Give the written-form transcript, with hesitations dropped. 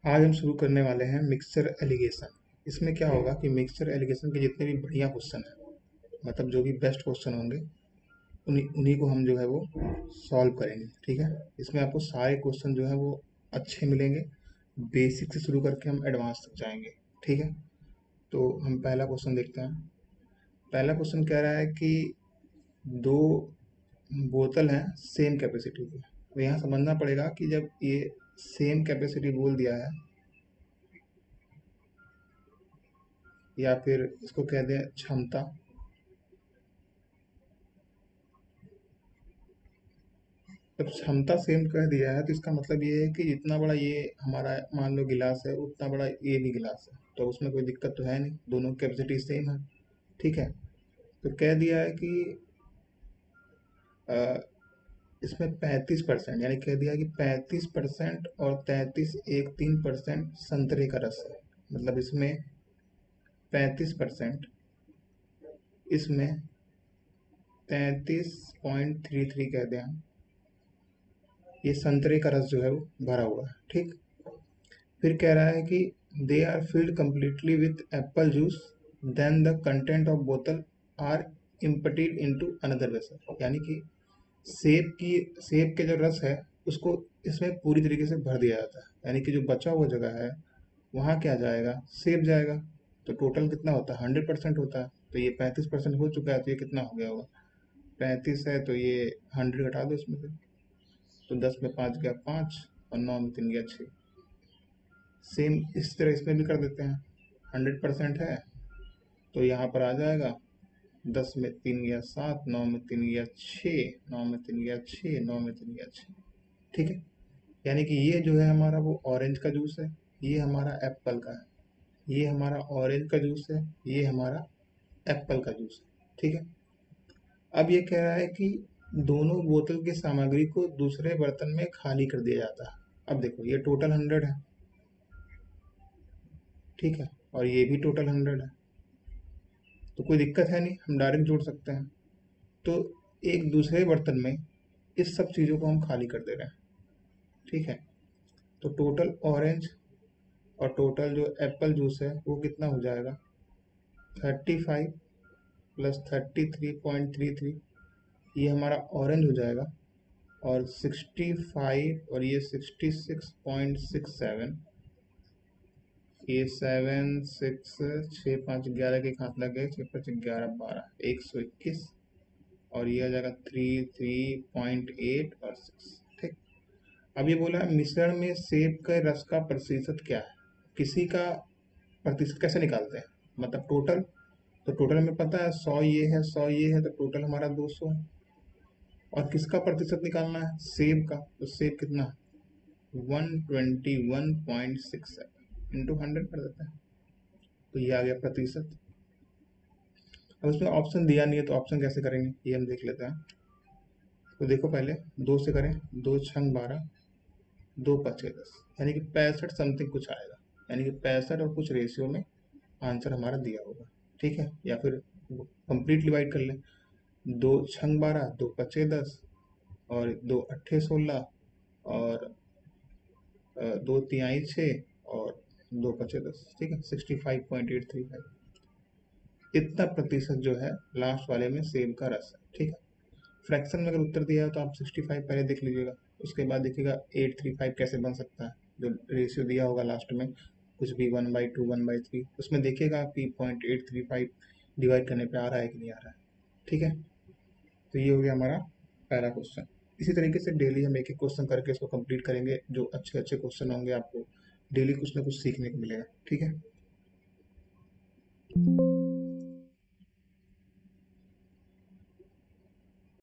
आज हम शुरू करने वाले हैं मिक्सचर एलिगेशन। इसमें क्या होगा कि मिक्सचर एलिगेशन के जितने भी बढ़िया क्वेश्चन हैं, मतलब जो भी बेस्ट क्वेश्चन होंगे, उन्हीं उन्हीं को हम जो है वो सॉल्व करेंगे। ठीक है, इसमें आपको सारे क्वेश्चन जो है वो अच्छे मिलेंगे। बेसिक से शुरू करके हम एडवांस तक जाएंगे। ठीक है, तो हम पहला क्वेश्चन देखते हैं। पहला क्वेश्चन कह रहा है कि दो बोतल हैं सेम कैपेसिटी की। तो यहाँ समझना पड़ेगा कि जब ये सेम कैपेसिटी बोल दिया है, या फिर इसको कह दें क्षमता, जब क्षमता सेम कह दिया है तो इसका मतलब ये है कि जितना बड़ा ये हमारा मान लो गिलास है, उतना बड़ा ये भी गिलास है, तो उसमें कोई दिक्कत तो है नहीं, दोनों की कैपेसिटी सेम है। ठीक है, तो कह दिया है कि अ, इसमें 35% यानी कह दिया कि 35% और 33.13% संतरे का रस है। मतलब इसमें 35%, इसमें 33.33 कह दें हम, ये संतरे का रस जो है वो भरा हुआ है। ठीक, फिर कह रहा है कि they are filled completely with apple juice, then the content of बोतल are emptied into another vessel. यानी कि सेब के जो रस है उसको इसमें पूरी तरीके से भर दिया जाता है, यानी कि जो बचा हुआ जगह है वहाँ क्या जाएगा, सेब जाएगा। तो टोटल कितना होता है, 100% होता है। तो ये 35% हो चुका है, तो ये कितना हो गया होगा, 35 है तो ये 100 घटा दो इसमें से। तो 10 में 5 गया 5, और 9 में 3 गया 6। सेम इस तरह इसमें भी कर देते हैं। 100% है तो यहाँ पर आ जाएगा 10 में 3 गया 7, 9 में 3 गया 6, 9 में 3 गया 6, 9 में 3 गया 6। ठीक है, यानी कि ये जो है हमारा वो ऑरेंज का जूस है, ये हमारा एप्पल का है। ये हमारा ऑरेंज का जूस है, ये हमारा एप्पल का जूस है। ठीक है, अब ये कह रहा है कि दोनों बोतल की सामग्री को दूसरे बर्तन में खाली कर दिया जाता है। अब देखो ये टोटल 100 है। ठीक है, और ये भी टोटल 100 है, तो कोई दिक्कत है नहीं, हम डायरेक्ट जोड़ सकते हैं। तो एक दूसरे बर्तन में इस सब चीज़ों को हम खाली कर दे रहे हैं। ठीक है, तो टोटल ऑरेंज और टोटल जो एप्पल जूस है वो कितना हो जाएगा, 35 प्लस 33.33, ये हमारा ऑरेंज हो जाएगा। और 65 और ये 66.67, ये 7 6 6 5 11 के हाथ लग गए, 6 5 11 12, 121। और ये आ जाएगा 33.8 और 6। ठीक, अब ये बोला है मिश्रण में सेब के रस का प्रतिशत क्या है। किसी का प्रतिशत कैसे निकालते हैं, मतलब टोटल, तो टोटल में पता है 100 ये है 100 ये है, तो टोटल हमारा 200 है। और किसका प्रतिशत निकालना है, सेब का, तो सेब कितना है 121.67 इंटू 100 कर देता है, तो ये आ गया प्रतिशत। अब इसमें ऑप्शन दिया नहीं है, तो ऑप्शन कैसे करेंगे ये हम देख लेते हैं। तो देखो पहले 2 से करें, 2 छंग 12, 2 पचे 10, यानी कि 65 समथिंग कुछ आएगा। यानी कि 65 और कुछ रेशियो में आंसर हमारा दिया होगा। ठीक है, या फिर कंप्लीट डिवाइड कर लें, 2 छंग 12, 2 पचे 10, और 2 अट्ठे 16, और 2 तिहाई 6, और 2 पचे 10। ठीक है, 65.835, इतना प्रतिशत जो है लास्ट वाले में सेब का रस है। ठीक है, फ्रैक्शन में अगर उत्तर दिया है तो आप 65 पहले देख लीजिएगा, उसके बाद देखिएगा 835 कैसे बन सकता है। जो रेशियो दिया होगा लास्ट में कुछ भी 1/2 1/3, उसमें देखिएगा कि 0.835 डिवाइड करने पे आ रहा है कि नहीं आ रहा है। ठीक है, तो ये हो गया हमारा पहला क्वेश्चन। इसी तरीके से डेली हम एक एक क्वेश्चन करके इसको कंप्लीट करेंगे। जो अच्छे अच्छे क्वेश्चन होंगे आपको डेली कुछ ना कुछ सीखने को मिलेगा। ठीक है।